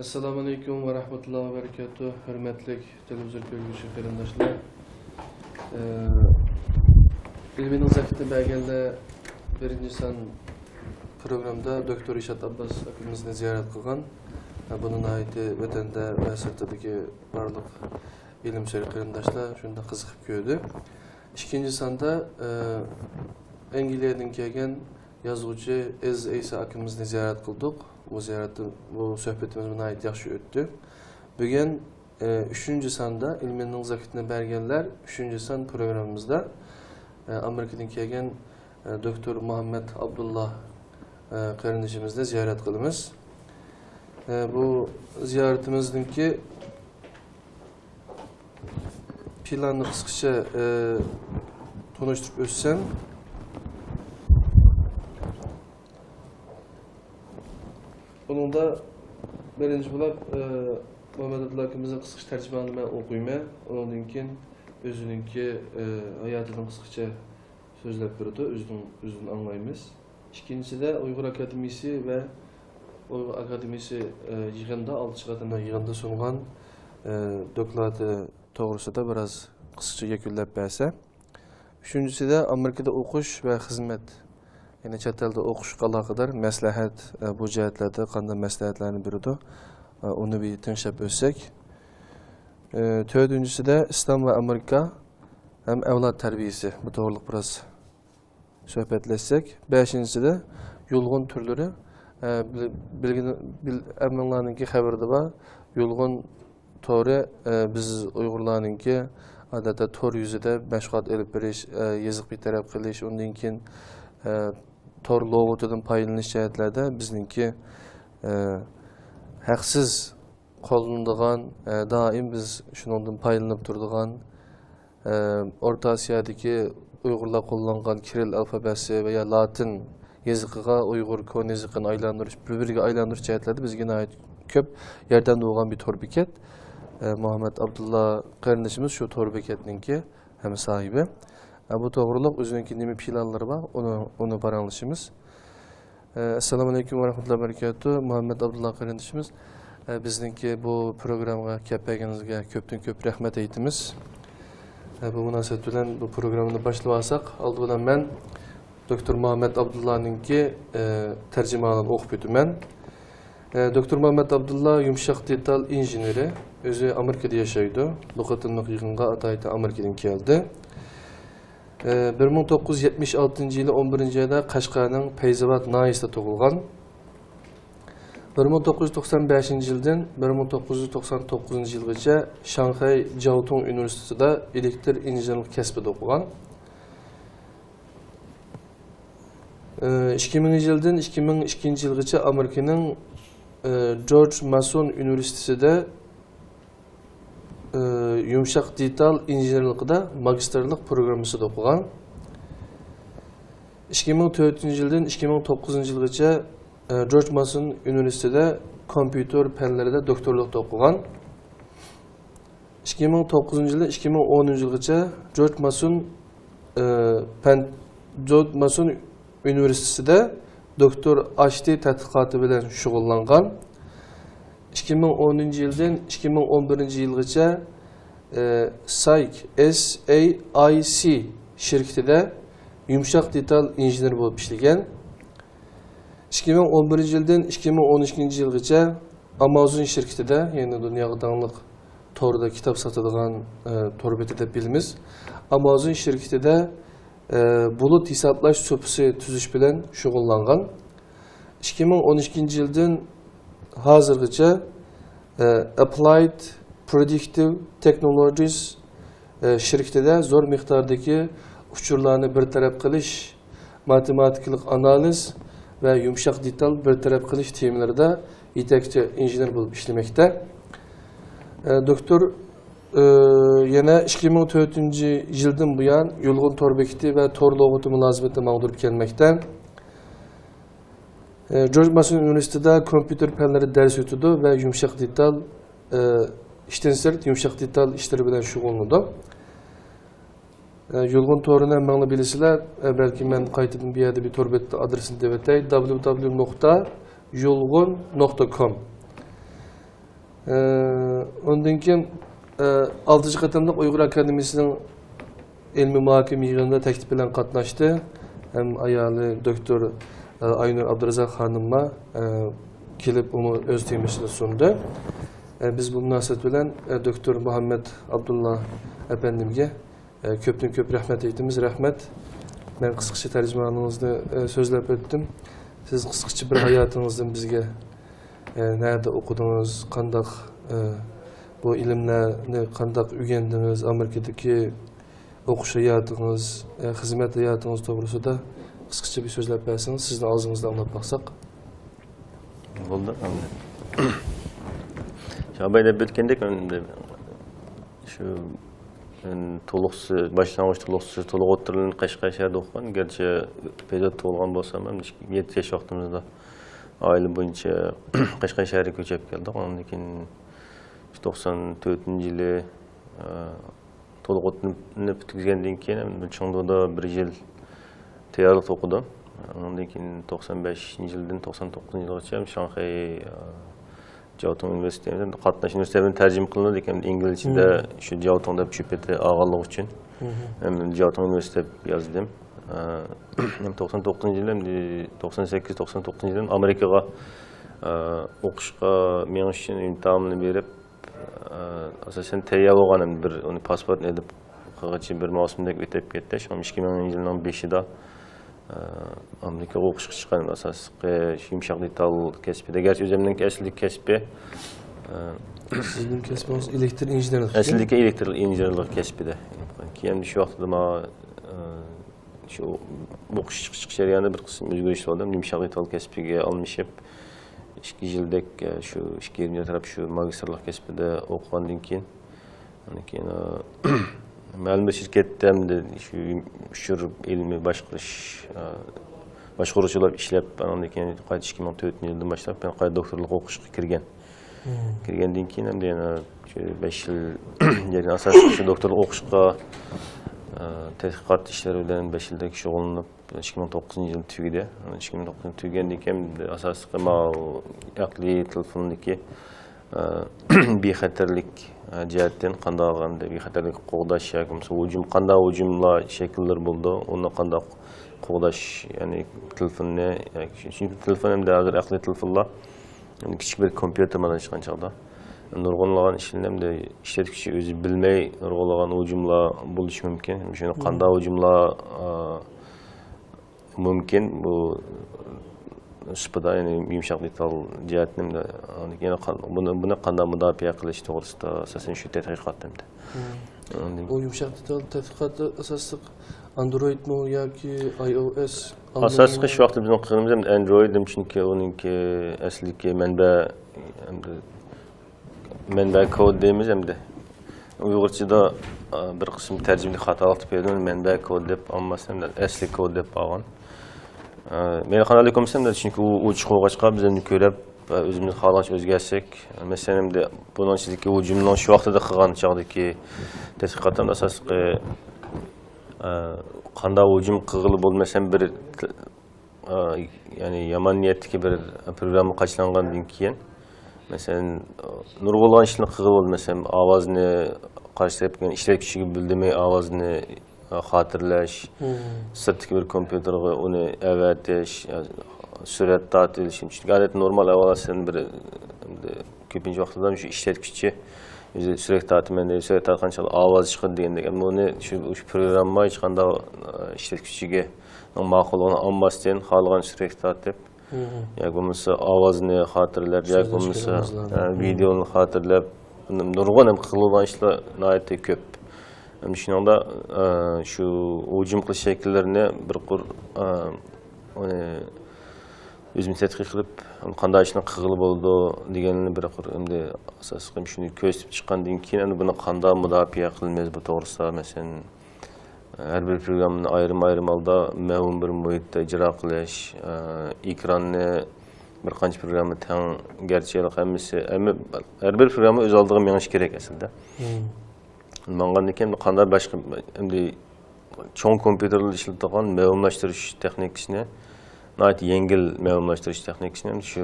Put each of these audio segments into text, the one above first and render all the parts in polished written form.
Assalamu alaikum ve rahmetullahi ve berekatuhu. Hürmetli televizyon görgüsü karindaşlar. İlminin zakiti belgelde birinci san programda Doktor İşat Abbas akımızını ziyaret kılgan. Bunun aiti vatanda ve sırtadaki varlık ilim seri karindaşlar şunda kızıkıp gördü. İkinci sanda Engilya'dan kelgen yazıcı Ez Eysa akımızını ziyaret kıldık. Bu söhbetimiz buna ait yaxşı öttü. Bugün 3. sanda ilminin zakitine bergenler 3. san programımızda Amerika'dan kelgen Doktor Muhammed Abdullah kardeşimizle ziyaret kılımız. Bu ziyaretimizdeki planını kısaca tanıştırıp ötsem. Onun da birinci bulab Muhammed Abdullah akımızın kısaca tercümanını ben okuyma. Onun için özününki hayatının kısaca sözlep birdi, özünü anlayımız. İkincisi de Uygur Akademisi ve Uygur Akademisi yığında, 6 çıkartında yığında sunulan dokladı doğrusu da biraz kısaca yekünlep berse. Üçüncüsü de Amerika'da okuş ve hizmet. Yani chet eldə oxuşqa əlaqədar məsləhət bu cəhətlərdə qanday məsləhətlərini biridir. Onu bir tinşəp ötsək. Dördüncüsü də İslam və Amerika həm əvlad tərbiyəsi. Bu doğruluq biraz söhbətləşsək. Beşincisi də yulğun türləri. Əminlərinki xəbərdə var. Yulğun toru biz Uyğurlarınki adətə tor yüzüdə məşğulat elib biriş, yazıq bir tərəf qilish, ondan keyin tor loğutudan paylanış cəhətlərdə bizninki haqsız qolunduğan, daim biz şunundan paylanıb durduğan Orta Asiyadakı Uyğurlar qo'llangan Kiril alfabesi veya Latin yazıqıga Uyğur kon yazıqını aylandırış, bir-biriga aylandırış cəhətlərdə bizga ait köp yerdən doğan bir tor beket. Muhammed Abdullah kardeşimiz şu tor beketninki hem sahibi. Bu doğruluq özününki nemi planları var, onu paranlaşımız. Esselamu Aleyküm ve Rahmetullahi ve Berekatuhu. Muhammed Abdullah kardeşimiz, bizninki bu programga kelganingizga köp rahmet eytimiz. Bu münasebet bilen bu programını başlasak, aldı bilen ben Doktor Muhammed Abdullah'ninki tercümanını okup ötümen. Doktor Muhammed Abdullah yumuşak detal injineri, özü Amerika'da yaşaydı. Luqatınlıq yığınğa ataydı Amerika'dan geldi. 1976 yılı 11. ayda Qashqarning Feyzabad nahiyasida tug'ilgan. 1995 yıldan 1999 yılgacha Shanghai Jiaotong Üniversitesi'de elektr injenerlik kasbida o'qigan. 2000 yıldan 2002 yılgacha Amerika'nın George Mason Üniversitesi'de yumuşak detal injenerlikdə magisterlik programısında o'qigan. 2004 yıldan 2009 yılgacha George Mason Üniversitesi'de kompüter fənlərində doktorluqda o'qigan. 2009 yıldan 2010 yılgacha George Mason Üniversitesi'de doktor HD tədqiqatı bilan şug'ullangan. 2010 yıldan 2011 yılgacha SAIC şirketinde yumuşak detal injener bulup işleyen. 2011 yıldan 2012 yılgacha Amazon şirketinde, yani dünyada tanınık torda kitap satılan tor betide bilimiz. Amazon şirketinde bulut hesaplaş çöpüsü tüzüş bilen şug'ullangan. 2012 yıldan hazırgacha Applied Predictive Technologies şirketinde zor miqdordagi uçurlarını bir taraf qilish, matematiklik analiz ve yumuşak detal bir taraf qilish temalarida yetakchi injener bo'lib ishlamoqda. Doktor yana 2004 yıldan buyon yulg'un tor bekiti ve tor loğutu mülazimati mağdurib kelmoqda. George Mason Üniversitesi'de kompüter fənləri ders ötüdü ve yumuşak detal işten sırt yumuşak detal işleri bilen şug'ullandı. Yulg'un torunu mağlı bilisiler, belki ben qaytadan bir yerde bir tor beti adresini devetey www.yulgun.com Ondan keyin 6. qatamlıq Uyghur Akademiyasının ilmi muhakeme yığınında təklif bilan qatnaşdı. Hem ayalı doktor Aynur Abdurazak Hanım'a gelip onu öz temisini sundu. Biz bu münasebet bilen Doktor Muhammed Abdullah Efendim'e köpten köp rahmet ettiğimiz rahmet. Ben kısaca tercümanınızda sözlep ettim. Siz kısaca bir hayatınızdan bizge nerede okudunuz, kandak bu ilimlerini kandak ügendiniz, Amerika'daki okuş hayatınız, hizmet hayatınız doğrusu da kısaca bir sözlep versiniz. Sizin ağzınızda anlat baksak. Oldu. Şabayda bitkendek şu toluqsuz, başlangıç toluqsuz, toluq oturulun Qashqadarda o'qigan. Gerçi pedagog tug'ilgan bo'lsam ham 7 yosh vaqtimizda oila bo'yicha Qashqadarga ko'chib keldik. Ondan keyin 94-yili toluq o'tirib bitkizgandan keyin Chengduda 1 yil tayyorlik o'qidim. Ondan keyin 95-yildan 99-yilgacha Shanxay Jiaotong Üniversitesi'nde qatnash universitetini tercüme kılındı ki İngilizce'de şu Jiaotong'da şüpheti ağırlık için hem Jiaotong Üniversitesi yazdım. 99 yılım 98-99 yılım Amerika'ya okuşqa men için imtihanını verip asasen tayyor olganım bir onu pasport edip qilg'ichi bir mavsumdek o'tib ketdi. Şu 2010 yılının 5'ida Amerika o'qishga chiqqanim asosiy yumshoq detal kasbida. Gerçi o'zimning asli kasbi sizning kasbingiz elektr injenerlik. Aslida elektr injenerlik kasbida. Keyin shu vaqtda men shu o'qish chiqish jarayonida bir qism o'zgarishlar oldim. Yumshoq detal kasbiga almashib 2 yildek shu 2 taraf shu magistrlik kasbida o'qigandan keyin ma'lum bir şirketde şu ilmi başquruvchilar ishlab, ondan keyin 2004-yildan boshlab men qayta doktorlik o'qishga kirgan. Kirgandan keyin ham yana 5 yil yana asosiy shu doktorlik o'qishga tadqiqot ishlari bilan 5 yildak shug'ullanib 2009-yil tugadi. 2009 tugagandan keyin asosiy aqliy telefondagi bexatarlik jihatdan qanday qilganda bexatarlik qo'g'dash yoki hujum qanday hujumlar shakllar bo'ldi, uni qanday qo'g'dash, ya'ni telefonni chunki telefon ham hozir aqliy telefonlar kichik bir kompyuter mana chiqqan chog'da nurg'unlagan ishlarni ishlatuvchi o'zi bilmay nurg'unlagan hujumlar bo'lishi mumkin. Shuni qanday hujumlar mumkin bu Şüphede yani yumshoq detal jihatning yana buni qanday mudofaa qilish to'g'risida asosan shu tadqiqotda. O yumshoq detal tadqiqoti asosli Androidmi yoki iOS? Asosli shu vaqtda bizning qilganimiz ham Android, chunki uningki asliki manba kod deymiz hamda. Uyg'urchada bir qism tarjimalik xatolik topadi, manba kod deb olmasam asli kod deb olgan. Men qanday ko'rsam chunki u chiqib bizni ko'rib o'zimiz xohlash o'zgarsak, masalan, bundan ichidagi hujumni shu vaqtida qilgan chog'dagi tadqiqotdan asosli qanday hujum qilib bo'lmasam bir ya'ni yomon niyatdagi bir programma qachlangandan keyin masalan nurg'ulg'an ishni qilib bo'lmasam ovozni qarshilab ishlatuvchiga bildirmay ovozni xotirlash, sirtdagi bir kompyuterga uni avatish, surat tortish, chunki g'oyat normal avvalasidan bir ko'pincha vaqtda shu ishlatuvchi o'zi surat tortmanda surat tortgancha ovoz chiqadi degandek, buni shu programma hech qanday ishlatuvchiga ma'qulligini olmasdan xohlagan surat tortib yoki bo'lmasa ovozni xotirlab yoki bo'lmasa videoni xotirlab nurg'un qilgan ishlar nihoyatda ko'p. Shuningda shu hujum qilish shakllarini bir qur o'zimiz tadqiq qilib qanday ishni qilib bo'ldi deganini bir qur endi asosiy shuni ko'rsatib chiqqandan keyin buni qanday mudofaa qilmaymiz bu to'g'risida masalan har bir programmani ayrim holda ma'lum bir muhitda ijro qilish, ekronni bir qancha programma tang garchilik hammasi har bir programma o'z oldiga menish kerak aslida. Mangan ekan qanday boshqa endi cho'ng kompyuterlar ishlatadigan ma'lumlashtirish texnikasini nayt yengil ma'lumlashtirish texnikasini shu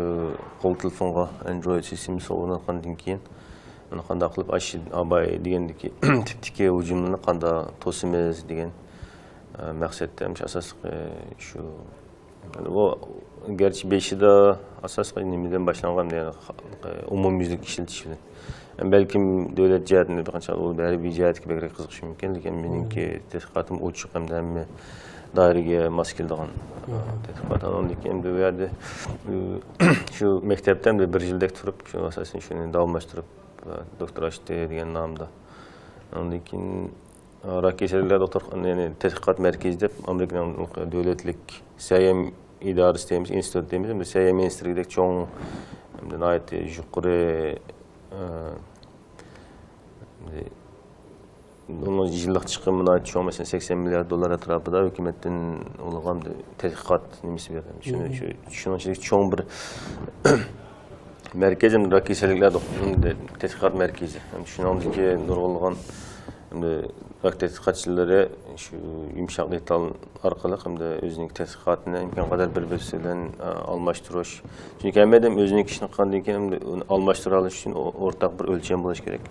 qo'l telefonga Android sistemasi o'rnatgandan keyin uni qanday qilib abay degandiki tiptiki hujumni qanday to'simiz degan maqsadda asosli shu bu gerçi 5'de asaslı nimeden başlangan yani umumyüzlük işletiş bilen. Belkim devlet cihatında bir qancha ol bari bir cihatga bekrak qiziqishi mumkin, lekin meniki tadqiqotim ochiq hamda hamma doiraga mos keladigan tadqiqot. Ondan keyin bu yerda shu maktabdan bir yildak turib, shu asosan shuni davomlashtirib doktorashdi degan nomda. Ondan keyin Rakkeserlikler doktor yani tadqiqot markazi deb Amerikaning davlatlik SAYM idaresi deymiz, institut deymiz. Hem SAYM ministrligidek çoğun hem de nayet yukarı onun yıllık çıkımına ait çoğun mesela 80 milyar dolar etrafında hükümetin olağan tadqiqot nimesi verir. Şunun için çoğun bir merkezim Rakkeserlikler tadqiqot merkezi. Şunun ki nurgulgan tadqiqotchilari shu yumshoq detal orqali hamda o'zining tadqiqotini imkon qadar bir-biri bilan almashtirish. Chunki hammadan o'zining ishini qanday ekan almashtira olish uchun o'rtaq bir o'lcham bo'lish kerak.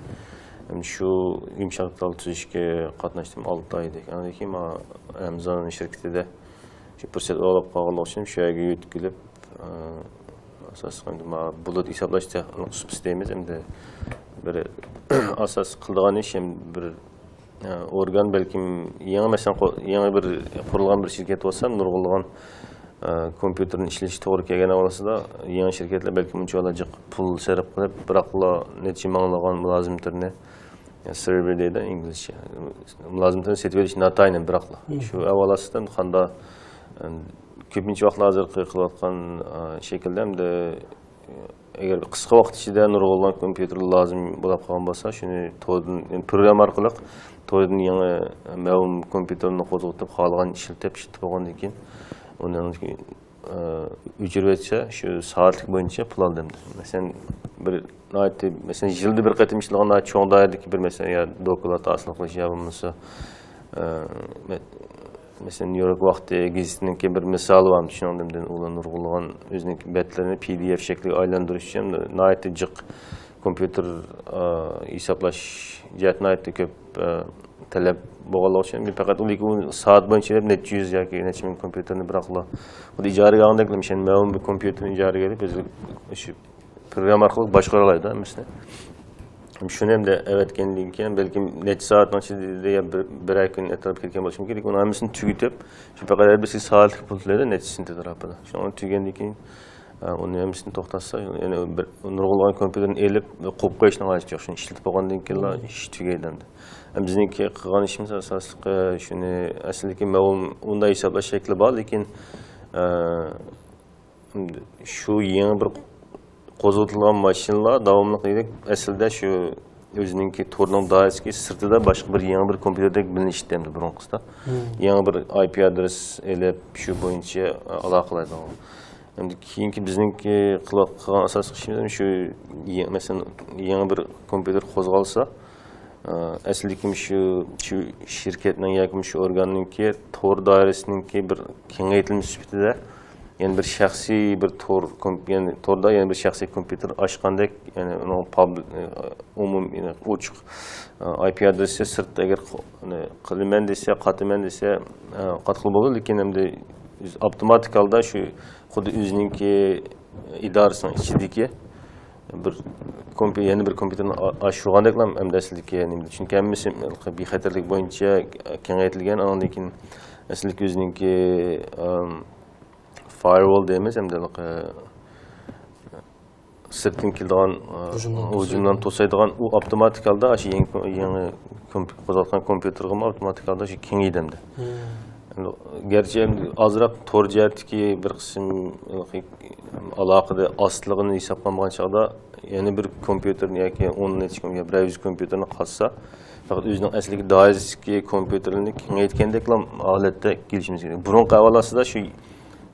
Shu yumshoq detal tuzishga qatnashdim 6 oyda. Undan keyin Amazon shirkatida shu fursat olib qolganlik uchun shu yerga yetkilib asosan bulut hisoblash texnikasi deymiz. Hamda bir asos qiladigan ish ham bir organ belki yangi bir qurilgan bir şirket olsa nurgulgan kompüterin işleyishi to'g'ri kelgan avalısida yangi şirketler belki buncha olacak pul sarf qilib biroqla necha minglagan mulozimlarni survey deydi inglizcha mulozimlarni setib berish natayni biroqla shu avalasidan qanda ko'pincha vaqtlar hozir qilayotgan shaklda hamda agar qisqa vaqt ichida nurg'ulgan kompüter lozim bo'lib qolgan bo'lsa shuni program orqali to'ydan yangi ma'lum kompüterni qo'zg'atib qolgan ishlatib bo'lgandan keyin undan o'chirib shu soatlik bo'yicha pul oldim. Masalan bir masalan yilda bir qatim ishlagan cho'ng doiradagi bir masalan ya doklad asl qilish bo'lmasa mesela New York vaqti gezitining bir misoli var. Tushundim ular nurg'ulgan o'zining betlarini PDF shakliga aylantirish uchun nihoyatda jiq kompüter hisoblash jihatdan ko'p talab bo'lganligi uchun men faqat uning soat bo'yicha necha yuz yoki necha ming kompüterni biroqla xuddi ijaraga olgandek ma'lum bir kompüterni ijaraga olib o'zi shu program orqali boshqara oladi hammasini. Şunu hem de evet kendinken belki neçə saatın içinde bir ay gün etrafı ketken başım gerek. Onun hamısını tügütüp, şu kadar bir saatlik pulları neçəsini tarafında. Şu onu tügendikten, onun hamısını toxtatsa, yani nurgulgan kompüterin elip kopqa işine hacı yok. Şunu işletip olgandan keyin iş tügeydendi. Hem bizniki qilgan işimiz asaslıqı şunu aslında ma'lum unda hisoblash shakli bor, lekin şu yeni bir qo'zg'atilgan mashinalar davomli dedik aslida shu o'zininki torning doirasiga sirtida boshqa bir yangi bir kompyuterdek bilinishdi endi burunqisida yangi bir IP adres elib shu bo'yicha aloqalaydi. Endi keyingi bizningki qilgan asosiy ishimiz shu masalan yangi bir kompyuter qo'zg'alsa aslida shu shirkatning yoki shu organninki tor doirasiningki bir kengaytirilmiş sifatida yani bir şahsiy bir yani torda yani bir şahsiy kompüter açqandek yani onun public umum yani ochiq IP adresi sirtda agar qiliman desa qatiman desa qatqil bo'ladi, lekin endi avtomatik holda shu xuddi o'zininki idorasining ichidagi bir yeni bir kompüterni ochirgandek ham aslida yani chunki hammasi bexatarlik bo'yicha kengaytirilgan, undan keyin aslida o'zininki firewall deymiz hem de sirtdan keladigan hujumdan to'saydigan u avtomatik holda shu yangi qo'zg'atgan kompyuterga avtomatik holda shu kengaydi. Gerçi azroq tor jihatdagi bir qism aloqada ostligini hisoblanmagan chog'da yana bir kompyuterni yoki 10 necha bir 100 kompyuterni qolsa faqat o'zining asli doirasiga kompyuterni kengaytgandek holatda kelishimiz kerak. Burunqi avalasida shu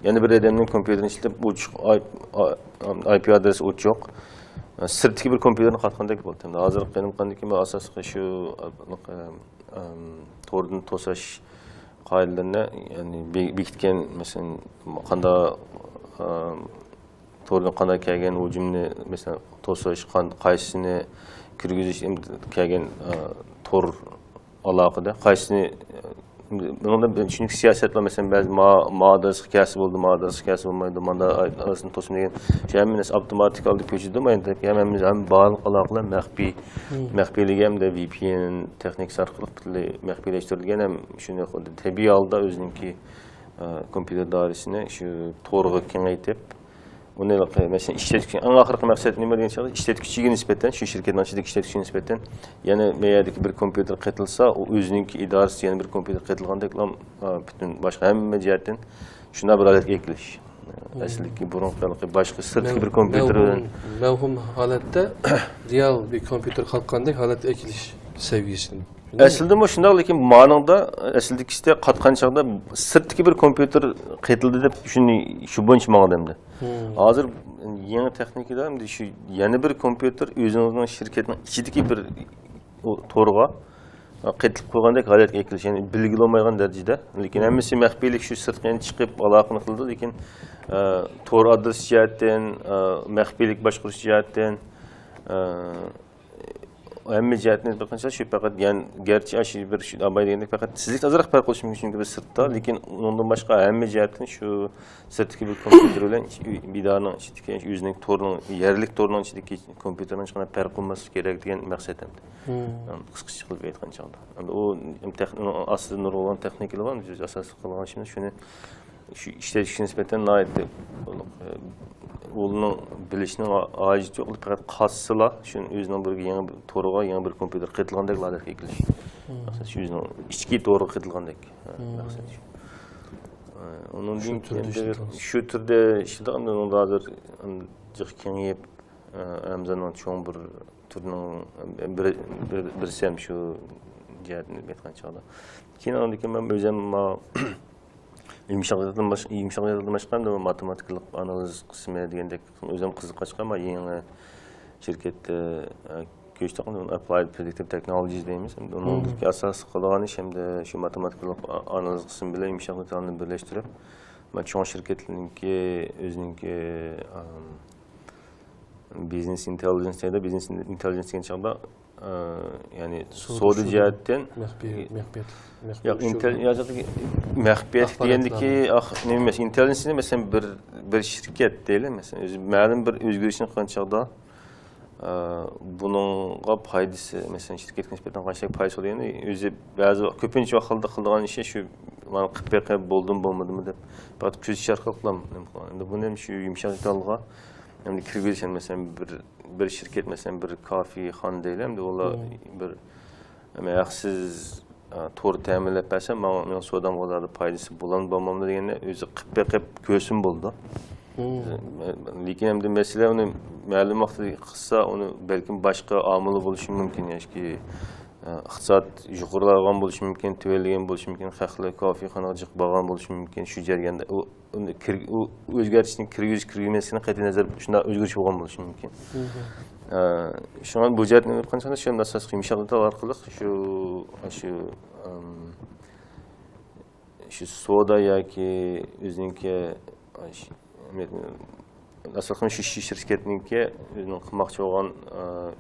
yani bir adamın kompüterini işlep IP adresi uç yok. Sırtki bir kompüterini katkandak oldu. Hazır benim kandaki asaslı şu tordan tosaş qoidalarni ya'ni bekitgan masalan qanday to'g'ridan qanday kelgan hujumni masalan to'sish qaysisini kirgizish kelgan to'r aloqada qaysisini bunda çünkü siyasetler mesela bazı mağdurası hikayesi oldu, mağdurası hikayesi olmaydı, manda arasında tosun degen. Şemimiz otomatik aldı köçüdü ama yani hemimiz hem bağlı alakalı mehbiyliği hem de VPN teknik sarkılıklı mehbiyleştirilgen hem şunu tabi aldı özünki kompüter dairesine şu torgu kengaytip onu mesela işletkici, en ahırkı maksat neyme degan şey, işletkiciye nispeten, şu şirketin açıdaki işletkiciye nispeten, yani meyadaki bir kompüter katılsa, o özününki idaresi yani bir kompüter katılganda bütün başka hem cihetten şuna bir alet ekleş. Aslında burun başka sırtki bir kompüter. Mevhum halette real bir kompüter kalkanda halet ekiliş seviyesini. Aslında bu şunda lekin manada aslında işte katkan çağda sırtki bir kompüter katıldı dep şu bunç mağdamda. Hazır yeni teknikada hem şu yeni bir kompüter özünüzün şirketinin içindeki bir torga katılıp koygandek halet ekiliş yani bilgili olmayan derecede. Lekin hemmesi mehbilik şu sırtkan çıkıp alakını kıldı lekin tor adres cihetten mehbilik başkuruş cihetten hem cihetiniz bakınca şu fakat yani gerçi aşı bir şu abay degende fakat sizlik azırak fark oluşum çünkü bir sırtta lekin ondan başka hem cihetin şu sırttaki bir kompüter bilen bidanın içindeki yüzündeki torunun yerlik torunun içindeki kompüterin çıkan fark olması gerek degan maksadım. Kısqacha qilib aytgan chaqda. O aslında nur olan texnikalar var biz asas qilgan ishimiz shuni shu ishlatishga nisbatan o'zini bilishning ojiti yo'q faqat qassila shuni o'zining bir yangi to'riga yangi bir kompüter qitilgandek odatga ekilish maqsad shu o'zining ichki to'riga qitilgandek maqsad shu onun shu turda ishlaydigan unda hozir jiq kengayib hamzaning cho'ng bir turning birisi ham shu jihatni aytgan chog'da keyin undan men o'zim yumshoqlardan boshqa matematiklik analiz qismi degandek o'zim qiziqashqa ama yangi shirkatda ko'chdim applied predictive technologies deymiz uningki asos qilgan ish hamda shu matematiklik analiz qismi bilan yumshoqlarni birlashtirib man cho'ng shirkatlarniki o'zininki business intelligence degan chog'da yani soda cihetten mehbiyet degandiki nima emas intelligence'ni mesela bir shirkat deylik mesela o'zi ma'lum bir o'zgarishni qilgan chog'da buningga foydasi mesela shirkatga nisbatan qanchalik foydasi bo'lgani o'zi ba'zi ko'pincha vaqtda qiladigan ishi shu mana qilib bo'ldim bo'lmadimi deb faqat ko'zish orqali qilaman endi buni ham shu yumshoq detalga endi kirgizishgan mesela bir şirket mesela bir kafe xon deylik ular bir yaxsiz to'g'ri ta'minlab bersa men sodam bo'lardi foydasi bo'ladimi bo'lmaymi deganda o'zi qilib ko'rsin bo'ldi lekin endi masala uni ma'lum vaqtda qilsa uni balkim boshqa omili bo'lishi mumkin yoki iqtisod yuqorilagan bo'lishi mumkin tuvalgan bo'lishi mumkin xalqlar kofexonaga jiq borgan bo'lishi mumkin shu jarayonda u o'zgarishning kirgizmasini qat'iy nazar shunday o'zgarish bo'lgan bo'lishi mumkin şu an bu jihatni aytgancha shu asosiy yumshoqlar orqali shu soda yoki o'ziniki aslida shu shirkatniki o'zining qilmoqchi bo'lgan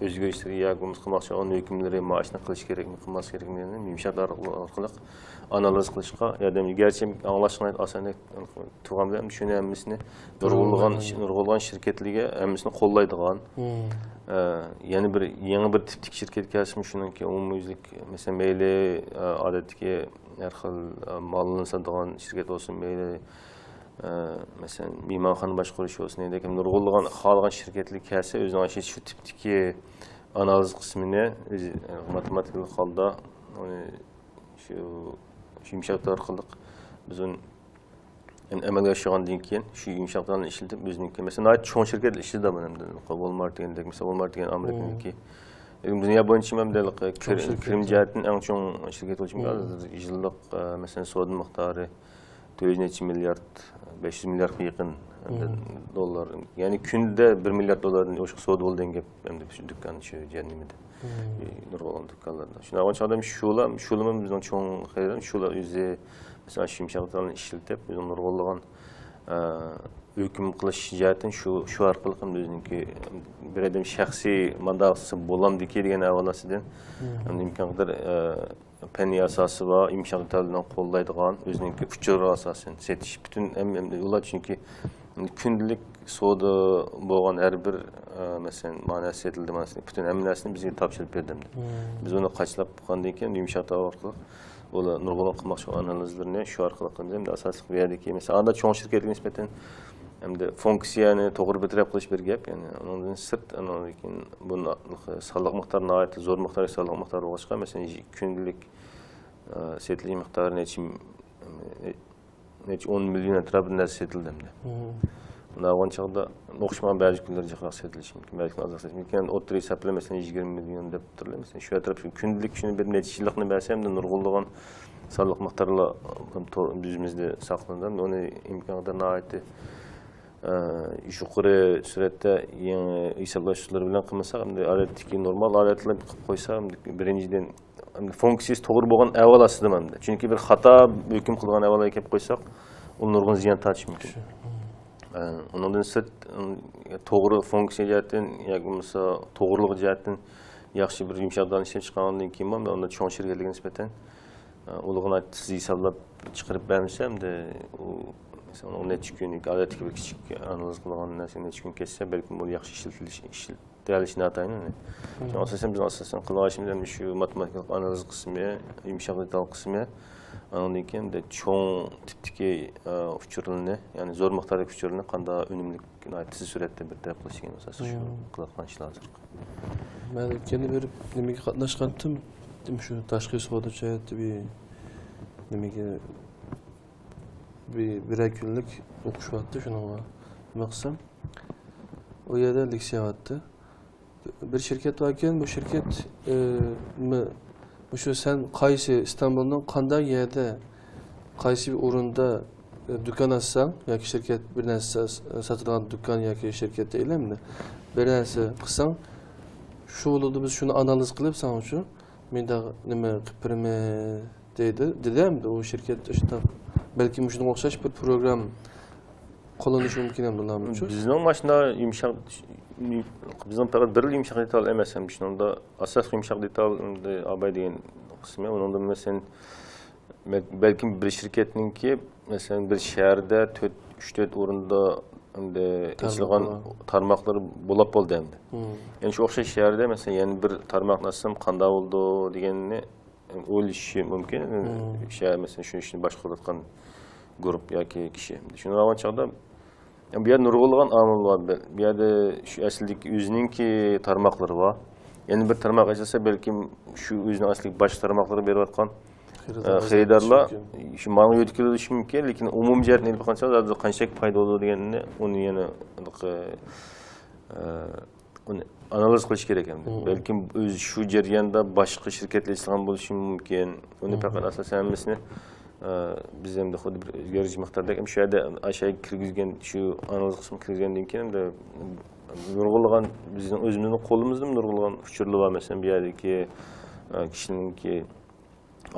o'zgarishlarga yoki qilmoqchi bo'lgan hukmlari maoshni qilish kerakmi qilmas kerakmi yumshoqlar orqali analiz qilishga yordam garchi anglashni oson turgan bilan shuni hammasini nurg'ulg'an shirkatlarga hammasini qo'llaydigan yana bir yangi bir tiplik shirkat kelsin shuningki umumyuzlik masalan mayli odatdagi har xil molni sotadigan shirkat bo'lsin mayli mesela mehmonxona boshqarish bo'lsin lekin nurg'ulg'an xohlagan shirkatlik kelsa o'zining shu tipdagi analiz qismini matematik holda shu yumshoqlar orqali biz uni amalga oshirgandan keyin shu yumshoqlarni ishlatib o'ziniki masalan cho'ng shirkatlar ishlaydi mana Walmart degandek masalan Walmart degan amerikaniki dunyo bo'yicha kirim jihatdan eng cho'ng shirkat bo'lishi mumkin yillik masalan savdo miqdori 400 milyard 500 milyardga yaqin dollar yani kunda 1 milyard dollardan o'sha savdo bo'lgan gap endi shu dukkan shu jannimida nurg'ulg'an dukkanlarda shunaqa odam shular bizning cho'ng xayran shular o'zi mesela şu yumuşak detalni işletip bizim nurgulluğun hüküm kılış jihatin şu arkalı hem özünki bir adam şahsi mandası bolam diken avalasıdan imkan kadar penny asası var yumuşak detaldan kollaydıgan özünki uçur asasen setiş bütün ular çünkü gündelik soda boğan her bir mesela manası etildi manası bütün emniyasını bize tapşırıp verdim. Biz onu kaçlap kandan keyin yumuşak detal arkalı ola nurgulun qilmoqchi analizlarini shu orqali qilamiz. Endi asosiy bu yerdagi mesela anda cho'ng shirkatga nisbatan hamda funksiyani to'g'ri bitirib qilish bir gap, ya'ni undan sirt lekin buni soliq miqdori nihoyatda zo'r miqdorda soliq miqdori bo'lg'achqa masalan kunlik setilish miqdori necha 10 million atrofida bir narsa setildi. Bunda avval chog'da o'xshamagan ba'zi kunlar jiqroq setilishi mumkin, ba'zi kunlar ozoq setilishi mumkin. O'ttirik hisoblab masalan 20 million deb turlar. Masalan shu atrof kunlik shuni bir necha yillikni bersam da nurg'ulg'on soliq miqdorlar bizimizda saqlanadi. Uni imkonida nihoyatda yuqori suratda yangi hisoblashlar bilan qilmasa hamda odatdagi normal odatlar qilib qo'ysa birinchidan funksiyasi to'g'ri bo'lgan avval aslida manda. Chunki bir xato hukm qilgan avvalga kelib qo'ysak, u nurg'un ziyon tortishi mumkin. Ondan sirt to'g'ri funksiya jihatdan yoki bo'lmasa to'g'riliq jihatdan yaxshi bir yumshoqdan ishlab chiqqandan keyin ham unda cho'ng shirkatlarga nisbatan ulig'ini siz hisoblab chiqarib bermasa-da u masalan necha kunlik odatdagi bir kichik analiz qilgan narsa necha kun ketsa balkim bu yaxshi ishlatilishi notayin. Asosan biz asosan qilishimiz shu matematik analiz qismi, yumshoq detal qismi, ondan keyin de cho'ng tipdagi uchurlarni, ya'ni zo'r miqdordagi uchurlarni qanday unumli tez suratda bir taraf qilish kerak asosan shu qilgan ishlar hozir. Men kendi bir nimaga qatnashgandim, shu tashqi savdo jihatda nimaga bir kunlik o'qishyapti, shunga nima qilsam u yerda leksiyapti. Bir shirkat var ekan, bu shirkat shu sen qaysi Istanbulning qanday yerda qaysi bir o'rinda do'kon ochsang yoki shirkat bir narsa sotadigan do'kon yoki shirkat deylamdi. Bir narsa qilsang shu bo'ladi biz shuni analiz qilib sen uchun menda nima qilibmi dedi u shirkat işte belki shunga o'xshash bir program qo'llanishi mumkin ham bularning uchun. Bizning mashina yumshoq bizning faqat bir yumshoq detal emas ham shunda asosiy yumshoq detal abay degan qismi unda masalan belki bir shirkatninki masalan bir shaharda 3-4 o'rinda ishlangan tarmoqlar bo'lib bo'ldi endi. Ya'ni shu o'xshash shaharda masalan yana bir tarmoqni olsam qanday bo'ldi deganni o'ylashi mumkin. Shahar masalan shu ishni boshqarayotgan guruh yoki kishi. Shuni avval chog'da bu yerda nurg'ulg'on omil bor. Bu yerda shu aslidagi o'zininki tarmoqlari bor. Yana bir tarmoq ochilsa balki shu o'zining asli boshqa tarmoqlarga berayotgan xaridorlar shu manga yetkazilishi mumkin, lekin umum jihatni olib qancha qanchalik foyda bo'ladi deganini uni yana uni analiz qilish kerak endi. Balki o'zi shu jarayonda boshqa shirkatlar ishlagan bo'lishi mumkin. Uni faqat asosan hammasini biz endi xuddi bir o'zgarish miqdorda ham shu yerda aşağıya kirgizgan shu analiz qismi kirgandan keyin de nurg'ulg'on bizning o'zimizning qo'limizda nurg'ulg'on uchurlar bor masalan bu yerdagi kishininki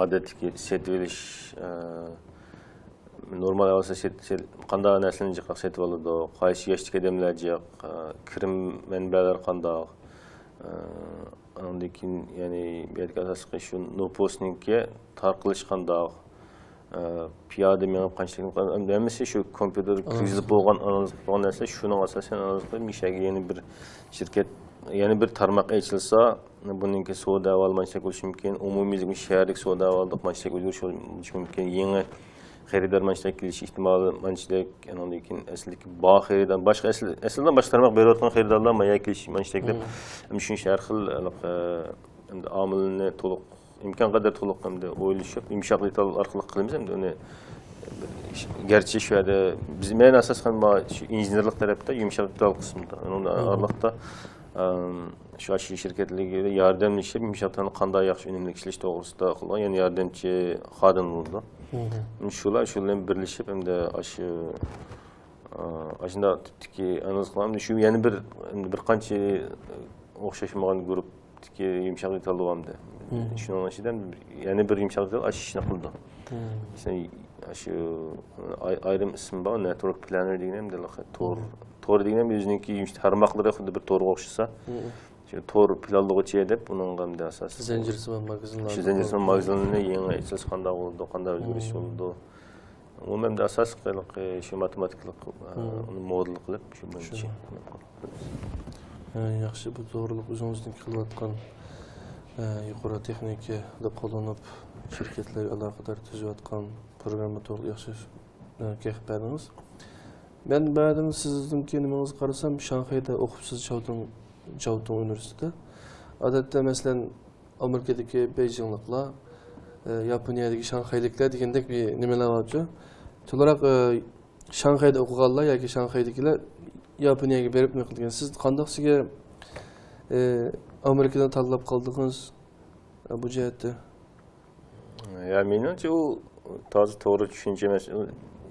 odatdagi setib olish normal olsa qanday narsalarni jiq setib oladi, qaysi yoshlik odamlar jiq, kirim manbalari qanday, undan keyin ya'ni bu yerga asosiy shu nopostninki tarqalish qanday, piyoda menib qanchalik hammasi shu kompyuter krizli bo'lgan analiz qilgan narsa shuning asosan analiz qilib mishaga yana bir shirkat yana bir tarmoq ochilsa buningki savdo avvalmanchalik bo'lishi mumkin, umumiy shaharlik savdo avvallik manchalik bo'lishi mumkin, yangi xaridor manchalik kelish ehtimoli manchalik, undan keyin asliki bor xaridor boshqa aslida boshqa tarmoq berayotgan xaridorlar maya kelish manchalik deb shu har xil omilni to'liq imkon qadar to'liq hamda o'ylashib yumshoq detal orqali qilamiz endi uni garchi shu yerda biz men asosan shu injenerlik tarafda yumshoq detal qismida unda oraliqda shu shirkatlarga yordamlashib yumshoq detalni qanday yaxshi unumli ishlash to'g'risida qilgan yana yordamchi xodim bo'ldi. Shular birlashib hamda shunda tipdagi analiz qilamiz. Shu yana bir qancha o'xshashmagan guruhdagi yumshoq detal bo'ldi. Shundan yana bir yumshoq detal ishni qildi. şu ayrım ismi var, network planner degenen de tor degenen özününki işte tarmaqlары xuddi bir torga o'xshasa. Şu tor planlagıcı dep bunun gamda asası. Zincirsiman magazinlar. Şu zincirsiman magazinlarni yangi islas qanday bo'ldi, qanday o'zgarish bo'ldi. Umuman da asas qiliq şu matematiklik uni model qilib shu bo'yicha. Yaxshi, bu to'g'riliq o'zingizning qilayotgan yuqori texnikada qo'llanib shirkatlarga aloqador tuzayotgan programma to'g'ri yaxshi gap berdingiz. Ben ba'dan sizning nimangizni qarasam, Shanxayda o'qibsiz Chawton universitetida. Odatda masalan Amerikadagi Beijingliklar, Yaponiyadagi Shanxayliklar degandek bir nimalar bor. To'liq Shanxayda o'qiganlar yoki Shanxaydagilar Yaponiyaga berib nima qilgan? Siz qanday sizga Amerikadan tanlab qoldingiz bu jihatda? Ya menimcha u to'g'ri tushuncha emas.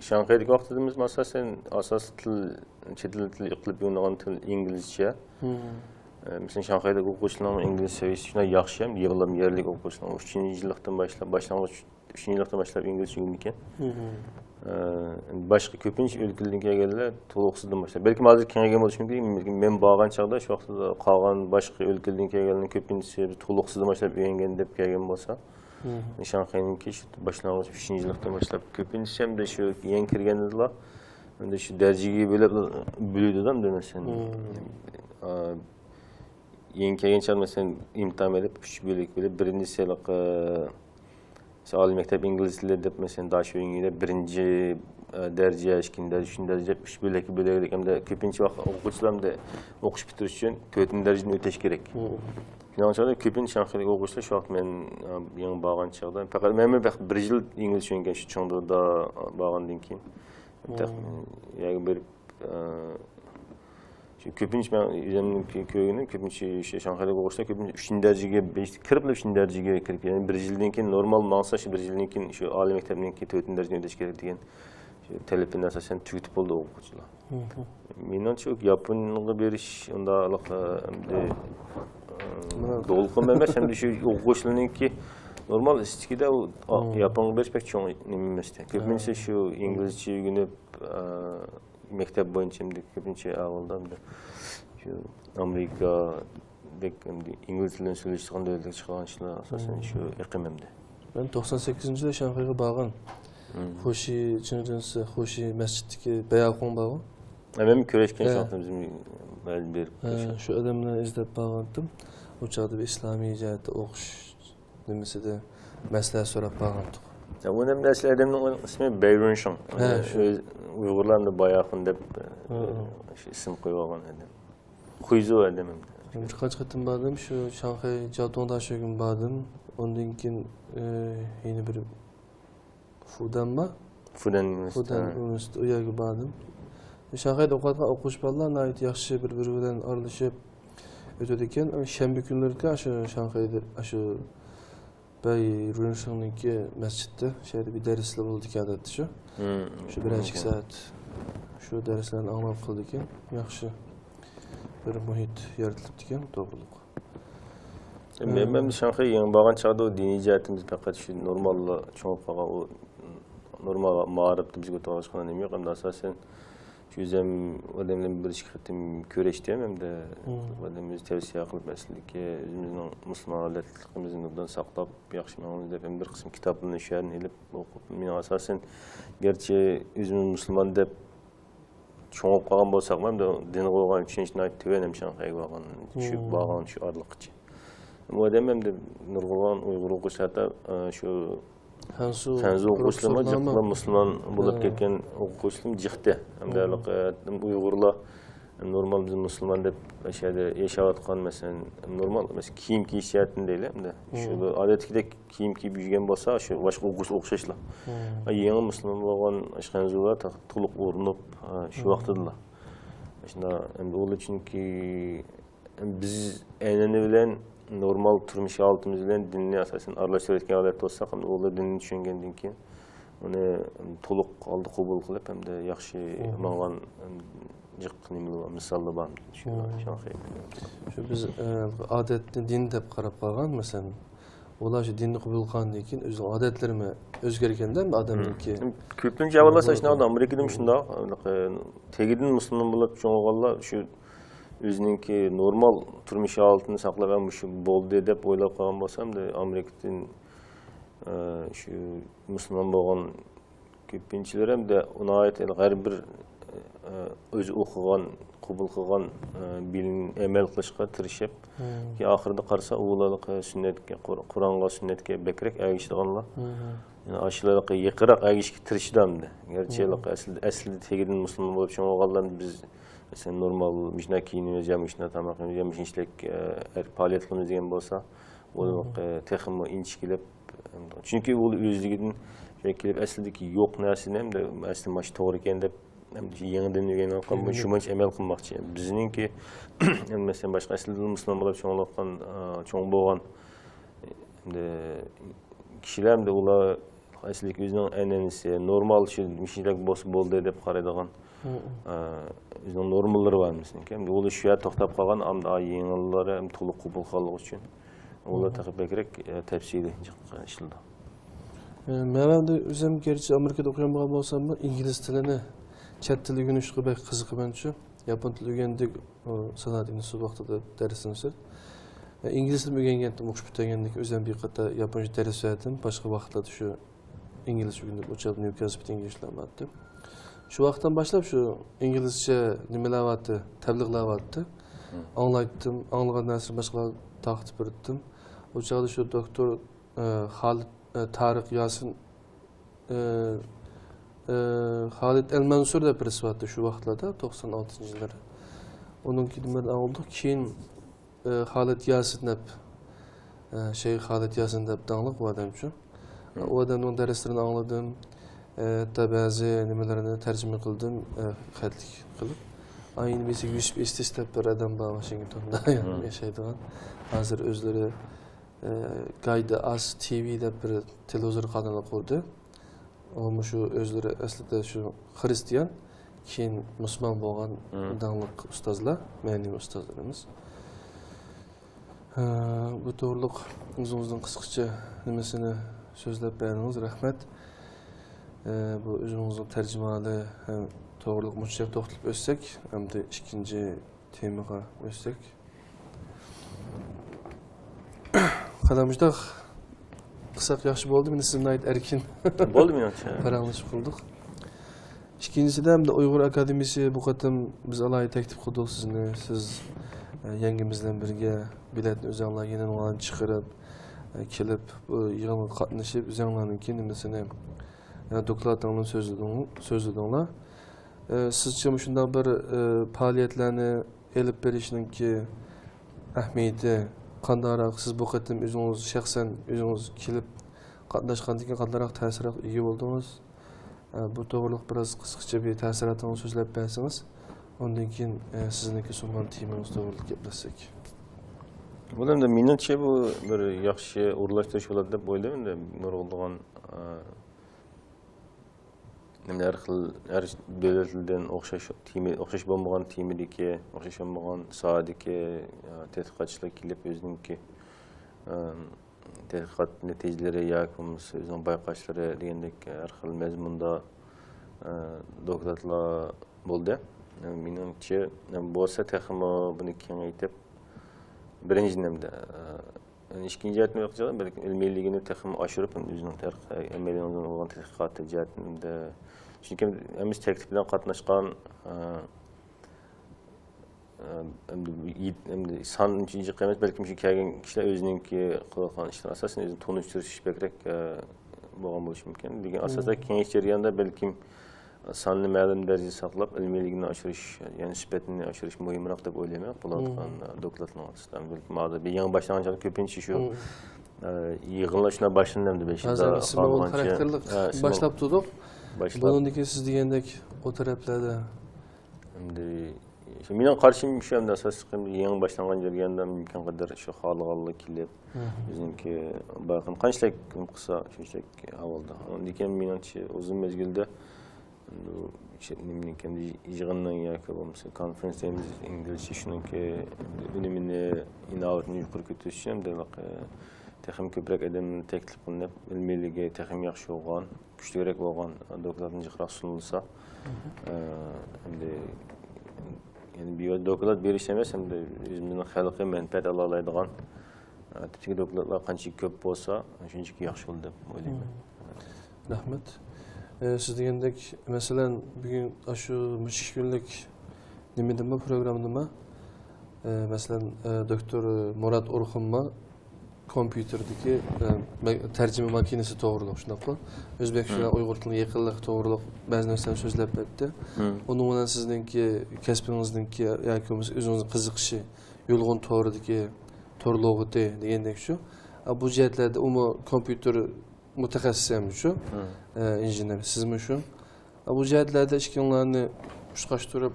Shanxaydagi vaqtimiz masalan asosiy til, chet til qilib o'rgangan til inglizcha. Mesela Shanxaydagi o'quvchilarning ingliz saviyasi shunday yaxshi ham, yig'ilib yerlik o'quvchilar 3-yillikdan boshlab inglizcha o'rgangan. Başqa ko'pincha o'lkalardan kelganlar to'liqsizdan boshlab. Balki hozir kengaygan bo'lishi mumkin. Men borgan chaqda shu vaqtda qolgan boshqa o'lkalardan kelganlar ko'pincha to'liqsizdan boshlab o'rgangan deb kelgan bo'lsa, Shanxayniki shu boshlang'ich 3-yillikdan boshlab ko'pincha ham shu yangi kirganlar endi shu darajaga bo'ladidan demasan. Yangi kelgancha masalan imtihon berib 3 bo'lak bo'lib birinchisi oliy maktab ingliz tili deb masalan dash o'yingida birinchi daraja, ikkinchi daraja, uchinchi daraja 3 bo'lak hamda ko'pincha vaqt o'quvchilarga o'qish bitirish uchun 4-darajani o'tash kerak. Shundan so'ng ko'pincha Shanxaydagi o'quvchilar shu vaqt men yangi borgan chog'da faqat men 1 yil ingliz o'rgangan shu Chengduda borgandan keyin yoki bir ko'pincha men o'zimning ko'rganim ko'pincha Shanxaydagi o'quvchilar ko'pincha 3-darajaga kirib 3-darajaga kirib, ya'ni 1 yildan keyin normal maqsa shu 1 yildan keyin shu oliy maktabdan keyin 4-darajani o'tash kerak degan talabni asosan tugutib bo'ldi o'quvchilar. Menimcha Yaponiyaga berish unda to'lqin emas, hamda shu o'quvchilarningki normal istikida Yaponiyaga berish pek cho'ng nima emas. Ko'pincha shu inglizcha o'rganib maktab bo'yicha ko'pincha avvaldan shu Amerika ingliz tilini so'zlashgan davlatga chiqqan ishlar asosan shu iqlimda. Ben 98-yilda Shanxayga borgan. Xo'shi Ching'jinsi, Xo'shi masjiddagi Bayaqon borgan. Men ko'rishgan shaxsimiz ma'lum berib. Shu odamlarni izlab borgandim. O chog'da islomiy jihatda o'qish nimasida maslahat so'rab borgandik. Bu namda adamning ismi Bayrunshon. Shu Uyg'urlarni Bayaqon deb ism qo'yib olgan adam. Xuyzu adam. Bir qancha qatim bordim, shu Shanxay Chawtonda sho'gin bordim. Ondan keyin yana bir Fudan universiteti u yerga bordim. Shanxayda o'qiyotgan o'quvchi bolalar yaxshi bir-biri bilan aralashib o'tadi ekan. Shanba kunlarida shu Shanxayda shu Bayrunshonniki masjidda şeyde bir darslar bo'ldi ekan odatda shu. Shu 1-2 soat shu darslarni anglab qildik ekan. Yaxshi bir muhit yaratilibdi ekan, to'g'riliq. Men Shanxay yangi borgan chog'da diniy jihatimiz faqat shu normal cho'ngib qolgan u normal ma'rifni bizga to'g'ri nima yo'q, hamda asosan shu o'zim odamlar bir ikki qatim ko'rishdim hamda odamimiz tavsiya qilib masalanki o'zimizning musulmon avlodligimizni saqlab yaxshi ma'noda deb bir qism kitoblarni shu yerni ilib o'qib men asosan garchi o'zimiz musulmon deb cho'ngib qolgan bo'lsak ham din qo'ygan tushunishni aytib ham Shanxayga borgan shu orliqcha. Bu odam ham nurg'ulg'on Uyg'ur o'quvchilarda shu Hanzu o'quvchilar jiqlar musulmon bo'lib ketgan o'quvchilar jiqdi. Hamda Uyg'urlar normal biz musulmon deb o'shada yashayotgan masalan normal emas kiyim kiyishyapti deydi hamda shu odatdagidek kiyim kiyib yurgan bo'lsa shu boshqa o'xshashlar. Yangi musulmon bo'lgan Hanzular to'liq o'rnib shu vaqtdalar. Shunda endi ular uchunki biz aynan bilan normal turmush hayotimiz bilan dinni asosan aralashtirayotgan holat bo'lsak ham ular dinni tushungandan keyin uni to'liq oldi qabul qilib hamda yaxshi bo'lgan misollar bor shu Shanxay. Shu biz odatni din deb qarab qolgan masalan Olar şu dinni qabul qilgandan keyin o'zining odatlarimi o'zgarganda odamniki. Ko'pincha avvallar shunday Amerikada shunday tegidan musulmon bo'lib cho'ng'ollar shu o'zininki normal turmush holatini saqlab ham shu bo'ldi deb o'ylab qolgan bo'lsam-da, Amerikadan shu musulmon bo'lgan ko'pinchalar ham da unoyat har bir o'zi o'qigan, qabul qilgan bilim amal qilishga tirishib, oxirida qarasa ularga sunnatga, Qur'onga, sunnatga bekrak agishganlar. Yani aşılarga yaqinroq agishga tirishdi. Gerçi aslida tegidan musulmon bo'lib cho'ng'olganlar biz mesela normal mishna kiyinimiz, mishna tamoq yeymiz, mishnachilik faoliyat qilamiz degan bo'lsa, u texmi inchikilib, chunki u o'zligidan kelib aslidagi yo'q narsani ham asli mash to'g'ri ekan deb yangidan o'rganib qolgan, shuncha amal qilmoqchi. Bizningki mesela boshqa aslida musulmon bo'lib cho'ng bo'lgan kishilar ham ular asli o'zining an'anasi normal shu mishnachilik bo'ldi deb qaraydigan o'zining normalari var bizninki. Endi ular shu yerda to'xtab qolgan, ammo yengillari ham to'liq qabul qilganligi uchun ular taqibekrak tafsili ishildi. Men ham o'zim gerçi Amerikada o'qigan bo'lsam-da, ingliz tilini chet tili o'rganishga bek qiziqaman shu. Yapon tili o'rgandik, san'at instituti vaqtida darsini o'tib. İngliz tilini o'rgangandim, o'qib bitirgandan keyin o'zim bir qator yaponcha dars o'tdim. Boshqa vaqtlarda shu ingliz o'rganib o'chab Newcastle inglizlanmoqdi. Shu vaqtdan boshlab shu inglizcha nimalarni tabliğlarni anglaydim, anglagan narsani boshqalarga taqdim etdim. O chog'da shu doktor Xolid Tariq Yasin Xolid El-Mansur deb birisi shu vaqtlarda 96-yillar. Onunki nimadan oldik? Keyin Xolid Yasin deb Şeyh Xolid Yasin deb danliq bu odam shu. O adamning darslarini angladim. Hatta ba'zi nimalarini tarjima qildim, xatlik qilib. Ayni mesela Yusuf Estes deb bir adam bor Washingtonda yashaydigan. Hozir o'zlari Gayda As TV deb bir televizor kanali qurdi. Ama şu özleri aslında şu Hristiyan, keyin musulmon bo'lgan danliq ustozlar, mening ustozlarimiz. Bu to'g'riliq o'zingizning qisqacha nimasini so'zlab berdingiz, rahmat. Bu o'zingizning tarjimali ham to'g'riliq muchaq to'xtalib o'tsak, hamda ikkinchi temaga o'tsak. Qadamjda qısaq yaxşı bo'ldi, men sizga ayt erkin. Bo'ldi menimcha. Paranglashib qildik. İkincisi ham Uyg'ur akademiyasi bu qatam biz alayı taklif qildik sizni. Siz yangimizdan birga biletni o'zingizlar yana chiqarib, kelib yig'inga qatnashib, o'zingizlarning nimasini dokladinglarni so'zladinglar. Sizcha shunday bir faoliyatlarni elib berishninki ahamiyati qandaroq, siz bu qatam o'zingiz shaxsan o'zingiz kelib qatnashgandan keyin qandaroq ta'sirot ega bo'ldingiz? Bu to'g'riliq biroz qisqacha bir ta'sirotingizni so'zlab bersangiz, undan keyin sizniki sungan temangiz to'g'riliq gaplashsak. Bularda menimcha bu bir yaxshi o'rlashtirish bo'ladi deb o'ylayman. Nurg'ulg'on har davlatlardan o'xshash bo'lmagan temadagi, o'xshash bo'lmagan sohadagi tadqiqotchilar kelib o'zininki tadqiqot natijalari yoki o'zining bayqashlari degandek har xil mazmunda doktorlar bo'ldi. Menimcha bo'lsa texmo buni kengaytirib birinchi nimada ikkinchi jihatni yo'qchilar balki ilmiyligini texmo oshirib o'zining amaliyotdan bo'lgan tadqiqot jihatida chunki biz taklif bilan qatnashgan son uchinchi emas balki shu kelgan kishilar o'zininki qilgan ishlar asosan o'zini tonishtirish bekrak bo'lgan bo'lishi mumkin. Lekin asosda kengayish jarayonida balki sonli ma'lum darajada saqlab ilmiyligini oshirish, ya'ni sifatini oshirish muhimroq deb o'ylayman. Bo'ladigan doktorlar orasida balki ma'lum bir yangi boshlangan ko'pincha shu yig'inlar shuna boshlanadi deb xarakterlik boshlab turdik. Bundan keyin siz degandek o taraflarda endi mening qarshim shu hamda asosiy yangi boshlangan jarayonda mumkin qadar shu xohlaganlar kelib o'ziniki baqin qanchalik qilsa shunchalik avvalda. Lekin menimcha uzun mezgilda nimanikin yig'indan yoki bo'lmasa konferensiyamiz inglizcha shuniki bilimini inovatni yuqori ko'tarish uchun texim köprek edemini teklif kılınıp, ilmiligi texim yaxşı olgan, güçlürek olgan dokladın jıqraq sunulsa, yani bir doklad beriş emas, hem de özümüzün xalqı menfaat ala alaydigan tipik dokladlar qancha köp bolsa, shunchaki yaxshi bo'ldi deb o'ylayman. Rahmat. Siz degandek, masalan, bugun shu mushuk kunlik nima dema programmada masalan, doktor Murat Orxunma kompyuterdagi tarjima makinasi to'g'riliq shunaqa. O'zbekcha Uyg'ur tiliga yaqinlik to'g'riliq ba'zi narsalarni so'zlab berdi. Uning bilan sizningki kasbingizningki yoki o'zingizning qiziqishi yolg'on to'g'ridagi to'rlug'iti degandek shu. Bu jihatlarda umi kompyuter mutaxassis ham shu, injener, sizmi shu? Bu jihatlarda ishlarni xushqashtirib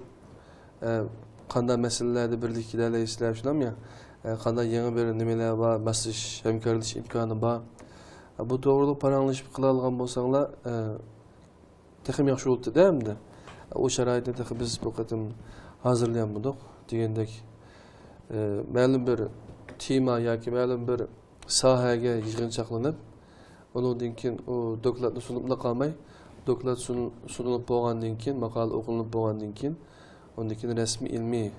qanday masalalarda birlikda ilerleysizlar shunami? Qanday yangi bir nimalar bor, maslash, hamkorlik imkoni bor. Bu to'g'riliq paranglashib qila olgan bo'lsanglar, texim yaxshi bo'ldi-da endi. O sharoitda biz bu qatim hozirlanmadik degandek, ma'lum bir tema yoki ma'lum bir sohaga yig'inchoqlanib, undan keyin o dokladni sunibla qolmay, doklad sunilib bo'lgandan keyin, maqola o'qilib bo'lgandan keyin, undan keyin rasmiy ilmiy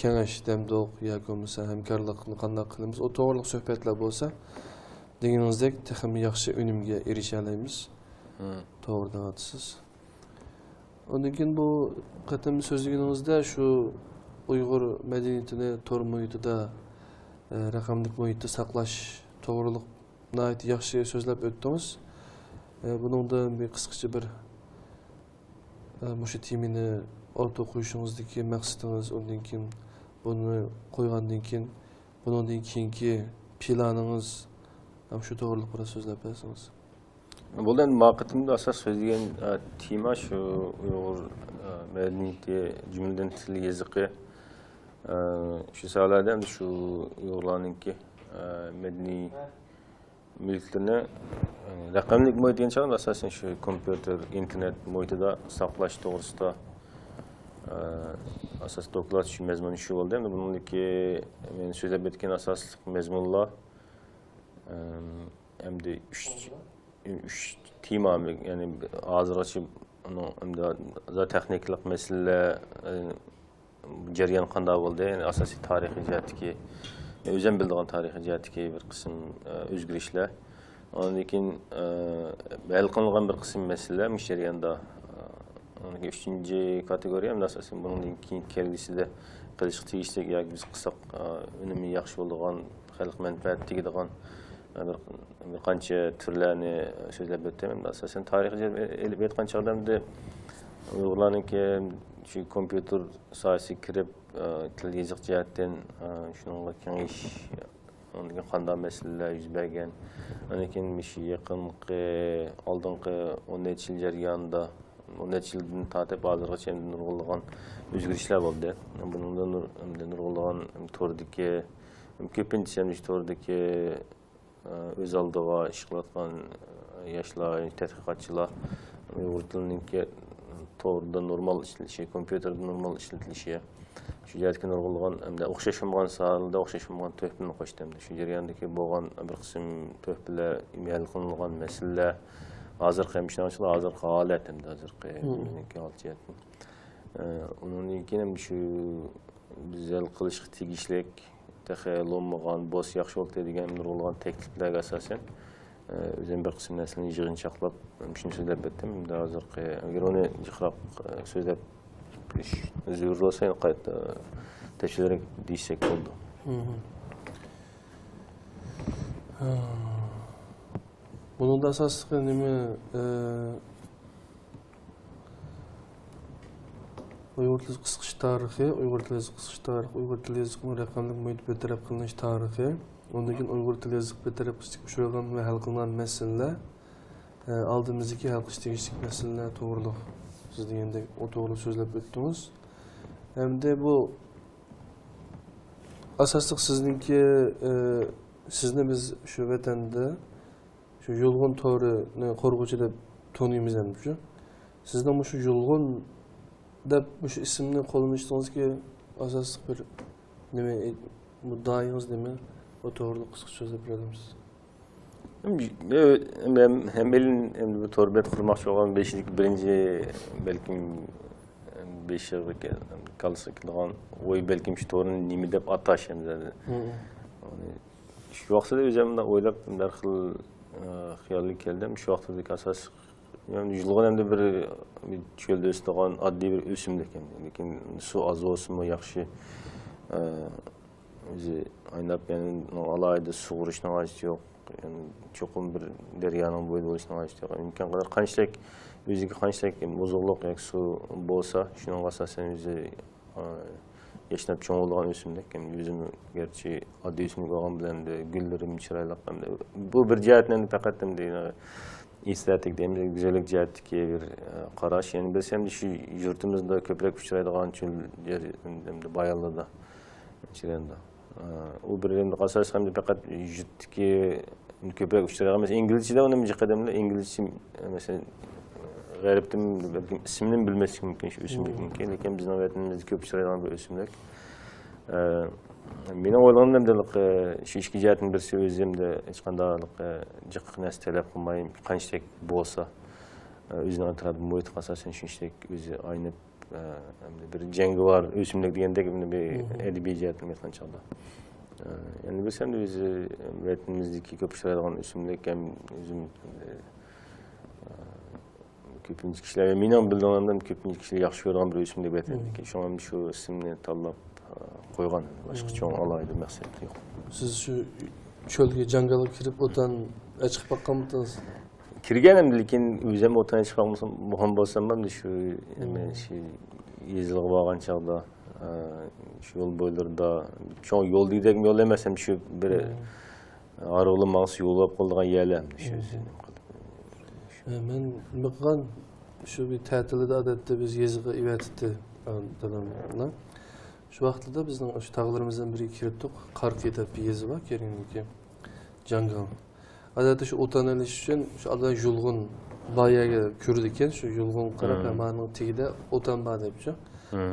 kengash demdoq yoki bo'lmasa hamkorlikni qanday qilamiz, o to'g'riliq suhbatlar bo'lsa, deganingizdek texim yaxshi unumga erisha olamiz. To'g'ri deyapsiz. Undan keyin bu qatim so'zlaganingizda shu Uyg'ur madaniyatini tor muhitida, raqamlik muhitda saqlash to'g'riliq nihoyat yaxshi so'zlab o'tdingiz. Buningda bir qisqacha bir mushu temani ortga qo'yishingizdagi maqsadingiz, undan keyin buni qo'ygandan keyin bundan keyingi planingiz shu to'g'riliq bir so'zlab bersangiz. Bundan maqsadimda asas so'zlagan tema shu Uyg'ur madaniyati, jumladan til, yoziqi, shu sohalarda ham shu Uyg'urlarningki madaniy mulklarni raqamlik muhit degan chog'da asosan shu kompyuter, internet muhitida saqlash to'g'risida asas doklad shu mazmun shu bo'ldi. Endi buningki men so'zlab o'tgan asosli mazmunlar hamda 3 tema, ya'ni hozirgacha hamda texniklik masalalar jarayon qanday bo'ldi, ya'ni asosiy tarixiy jihatdagi, o'zim bildigan tarixiy jihatdagi bir qism o'zgarishlar. Ondan keyin hal qilingan bir qism masalalar mush jarayonda. Ondan keyin 3-chi kategoriya ham asosan bundan keyin kelgusida qilishga tegishli yoki biz qilsak unumi yaxshi bo'ladigan, xalq manfaat tegadigan bir qancha turlarni so'zlab o'tdim. Asosan tarixiy elib aytgan chog'da Uyg'urlarningki shu kompyuter sohasiga kirib, til yoziq jihatdan shunga kengash, undan qanday masalalar yuz bergan, undan keyin shu yaqinqi oldingi 10 yil jarayonida 10 yildan tortib hozirgacha nurg'ulg'an o'zgarishlar bo'ldi. Buningda nurg'ulg'an to'rdagi ko'pincha to'rdagi o'z oldiga ish qilayotgan yoshlar, tadqiqotchilar Uyg'ur tilininki to'g'rida normal ishlatishi, kompyuterda normal ishlatilishi, shu jihatga nurg'ulg'an hamda o'xshashmagan sohalarda o'xshashmagan to'hfani qo'shdi. Shu jarayondagi bo'lgan bir qism to'hfalar, hal qilingan masalalar, hozirgi hemşireler hozirgi holat hamda hozirgi holat jihatdan. Undan keyin shu biz hal qilishga tegishli taxayul olmagan, bo'sh yaxshi bo'ldi degan nurg'ulg'an takliflarga asosan o'zim bir qism narsalarni yig'inchoqlab shuni so'zlab o'tdim. Hozirgi agar uni jiqroq so'zlab zarur bo'lsa qayta tafsilroq deysak bo'ldi. Bunun da asaslı nima Uyghur tili qisqish tarixi, Uyghur tili qisqish tarixi, Uyghur tili yoziqning raqamlik muhit betaraf qilinish tarixi, undan keyin Uyghur tili yoziq betaraf ushlangan va hal qilingan masalalar, oldimizdagi hal qilish tegishli masalalar to'g'riliq siz degandek o to'g'ri so'zlab o'tdingiz. Hamda bu asosli sizningki sizni biz shu vatanda shu yolg'on to'rini qo'rg'uvchi deb tanıymiz ham shu. Sizning shu yolg'on deb shu ismni qo'llanishingizga asosli bir nima muddaoyingiz nima? O doğruluk kısık çözüp bilememiz. Hem elin hem bu torbet kurmakçı olan 5'lik birinci belki 5 yıllık kalsa kilgan oy belki şu torun nimi dep ataş hem de. Şu vaqtda özümden oylap darxil xiyalli keldim. Şu vaqtdaki asas yani yılgın hem de bir çölde östüğün adli bir ösümlük hem de. Lekin su az olsun mu yaxşı bizi aynap yani alayda suğuruşun ağacı yok. Yani çokum bir deryanın boyda oluşuna ağacı yok. İmkan kadar qançalik özüge qançalik bozuluk yoki su bolsa, şunun asasen özü yaşanıp çoğun olgan ösümlük. Yani özüm gerçi adli ösümlük olgan bilen de güllerim çıraylık hem de. Bu bir cihetten de fakat hem de estetik deyimiz, güzellik cihetdeki bir qaraş. Yani biz hem de şu yurtumuzda köprek uçuraydıgan çöl hem de Bayallı'da, Çiren'de. O bir hem de qasas hem de fakat yurtdaki köprek uçuraydıgan mesela İngilizce'de onun bir kademle İngilizce mesela gariptim ismini bilmesi mümkün şu ösümlük mümkün. Lekin bizning vatanimizda köp uçuraydıgan bir ösümlük. Meni o'ylaganimda shu ishki jihatning birisi o'zimda hech qandaylik jiq narsa talab qilmay qanchalik bo'lsa o'zini atrofida muhit asosan shu ishdak o'zi aynib bir jangovar o'simlik degandek bir adabiy jihatni qanchaqda yani biz ham o'zi vatanimizdagi ko'p uchraydigan o'simlik ham o'zim ko'pincha kishilar meni ham bilganimdan ko'pincha kishilar yaxshi ko'rgan bir o'simlik vatandagi shu ham shu ismni tanlab qo'ygan boshqa cho'ng alaydi maqsad yo'q. Siz shu cho'lga jangalga kirib o'tan chiqib boqqanmisiz? Kirganim lekin o'zim o'tan chiqib muhim bo'lsam ham shu yezilib olgan chog'da shu yo'l bo'ylarida cho'ng yo'l deydek yo'l emas ham shu bir arıqlı mağız yo'l olib qolgan yerlar shu. Men nima qilgan shu bir ta'tilda odatda biz yezig'i ivatdi dadamlar. Şu vaqtda bizning o'sha tog'larimizdan biriga kirdik. Qarqiy deb bir yezi bor, Keringdagi jangal. Odatda shu o'tan olish uchun shu aldan yulg'un boyaga kirdi ekan, shu yulg'un qaraqamarning tagida o'tan bor deb shu.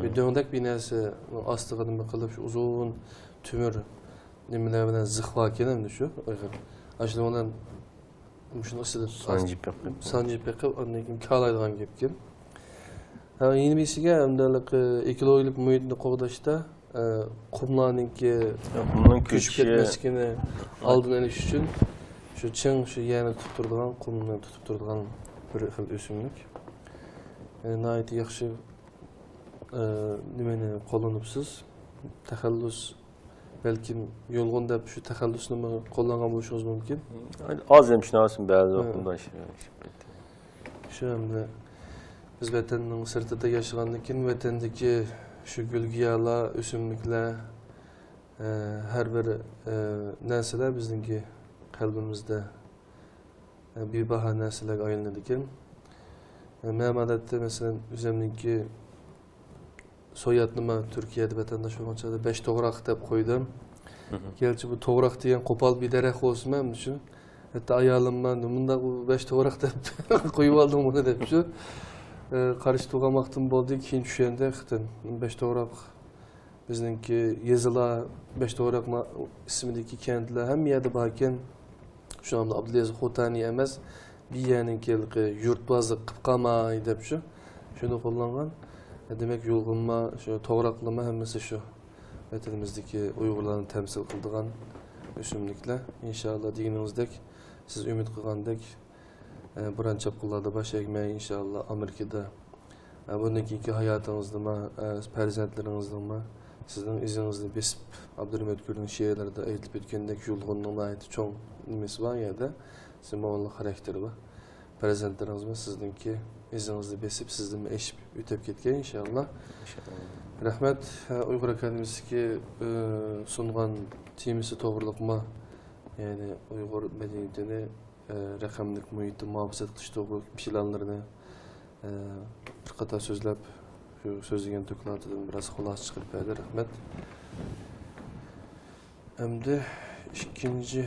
Bir döngdak binasi ostiga nima qilib shu uzun temir nimalar bilan zixva ekan endi shu. Ashla undan shuni ustida sanjib beqib, undan keyin kalaydigan gap ekan. Yeni birisiga hamdalik ekologik muhitni qo'g'dashda qumlarninki ko'chib ketmasligini oldini olish uchun shu ching shu yerni tutib turadigan, qumni tutib turadigan bir xil o'simlik. Nihoyat yaxshi nimani qo'llanibsiz. Taxallus balkim yolg'on deb shu taxallusni qo'llangan bo'lishingiz mumkin. Az ham shunasin ba'zi vaqtda shu hamda biz vatanning sirtida yaşagandan keyin vatandagi shu gulgiyalar, o'simliklar har bir narsalar bizningki qalbimizda bebaho narsalarga aylanadi ekan. Men odatda masalan o'zimningki soyatni men Turkiyada vatandosh bo'lgan chog'da 5 to'g'roq deb qo'ydim. Gerçi bu to'g'roq degan qo'pol bir daraxt bo'lsin men uchun. Hatto ayolim men bundaq 5 to'g'roq deb qo'yib oldim buni deb shu. Qarshi turgan vaqtim bo'ldi, keyin tushganda xitin 5 to'g'roq bizningki yezilar 5 to'g'roq ismidagi kentlar hamma yerda bor ekan. Shu anda Abdulaziz Xotani emas, bir yerninki yurtbozlik qilib qolmay deb shu. Shuni qo'llangan. Demak, yo'lg'inma, shu to'g'roqlama hammasi shu. Vatanimizdagi Uyg'urlarni temsil qiladigan o'simliklar. Inshaalloh deganingizdek, siz umid qilgandek biron chapqillarda bosh egmay inshaalloh Amerikada bundan keyingi hayotingizni farzandlaringizni sizning izingizni besib Abdurahmat Gurning she'rlarida aytib o'tgandek yo'lg'inning aytib cho'ng nimasi bor yerda simonli xarakteri bor. Farzandlaringiz sizningki izingizni besib sizdan eshib o'tib ketgan inshaalloh. Rahmat Uyg'ur akademiyasiga sungan temisi to'g'riliqma ya'ni Uyg'ur madaniyatini raqamlik muhitni muhofaza qilish to'g'ri planlarini bir qator so'zlab shu so'zlagan dokladdan biroz xulosa chiqarib berdi. Rahmat. Endi ikkinchi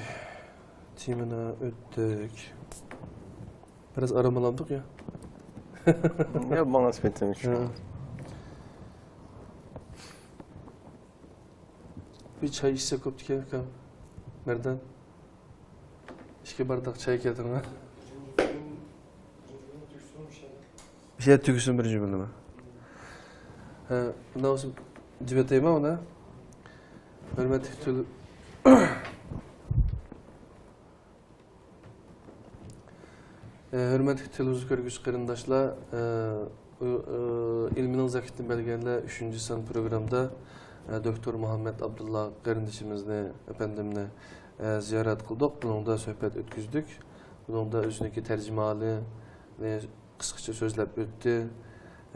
temani o'tdik. Biraz aramalandık ya. Ya bana spetmiş. Bir çay içsek öptük ya. Merdan. İki bardak çay getirin ha. Bir şey tüküsün birinci bölümü. Bundan olsun cibeteyim ama ona. Hürmetli televizyon görgüsü kırındaşlar, ilminin zakitini belgeyle 3. san programda Doktor Muhammed Abdullah kardeşimizni, efendimle ziyaret kıldık. Bunun sohbet ötküzdük. Bunun da özündeki tercümalı kısaca sözlep öttü.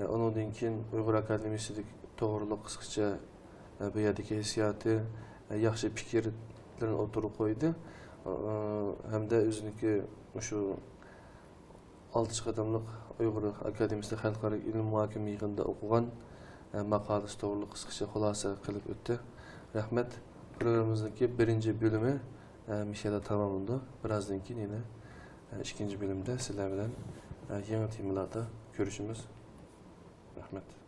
Onun dinkin Uygur Akademisi'lik doğruluk kısaca bu yerdeki hissiyatı, yaxşı fikirlerini oturup koydu. Hem de özündeki şu 6 qadamlıq Uygur Akademisinde Xalqaro İlim Muhakeme yığında okugan maqalası doğruluk kısaca xulasa qilib ötdi. Rahmet. Programımızdaki birinci bölümü Mişel'e tamamlandı. Birazdan yine ikinci bölümde sizler bilen yeni temalarda görüşümüz. Rahmet.